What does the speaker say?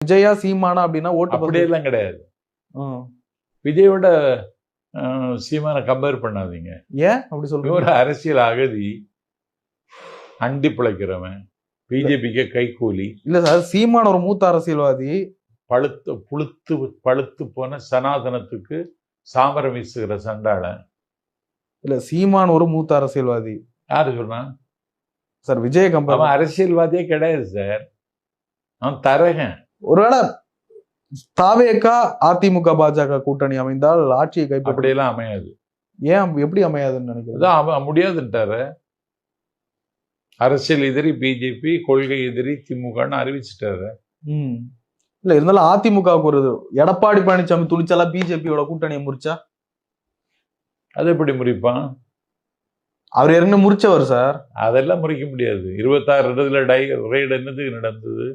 விஜயா சீமானா அப்படின்னா ஓட்டு அப்படியெல்லாம் கிடையாது. விஜயோட சீமானை கம்பேர் பண்ணாதீங்க. ஏன் அப்படி சொல்றீங்க? ஒரு அரசியல் அகதி, அண்டி பிழைக்கிறவன், பிஜேபிக்கு கைகூலி. இல்ல சார், சீமான் ஒரு மூத்த அரசியல்வாதி. பழுத்து போன சனாதனத்துக்கு சாமரம் வீசுகிற சண்டாளன். இல்ல, சீமான் ஒரு மூத்த அரசியல்வாதி. யாரு சொன்னா சார்? விஜய கம்பேர். அவன் அரசியல்வாதியே கிடையாது சார், அவன் தரகன். ஒருவேளை தாவேகா அதிமுக பாஜக கூட்டணி அமைந்தால் ஆட்சியை கைப்பற்ற அப்படியெல்லாம் அமையாது. ஏன் எப்படி அமையாதுன்னு நினைக்கிறேன்? முடியாதுன்றாரு. அரசியல் எதிரி பிஜேபி, கொள்கை எதிரி திமுகன்னு அறிவிச்சுட்டாரு. இல்ல, இருந்தாலும் அதிமுகவுக்கு ஒரு எடப்பாடி பழனிசாமி துணிச்சலா பிஜேபியோட கூட்டணியை முறிச்சா அது எப்படி முறிப்பான்? அவர் ஏற்கனவே முறிச்சவர் சார். அதெல்லாம் முறிக்க முடியாது. 26 இடத்துல ரைடு என்னது நடந்தது?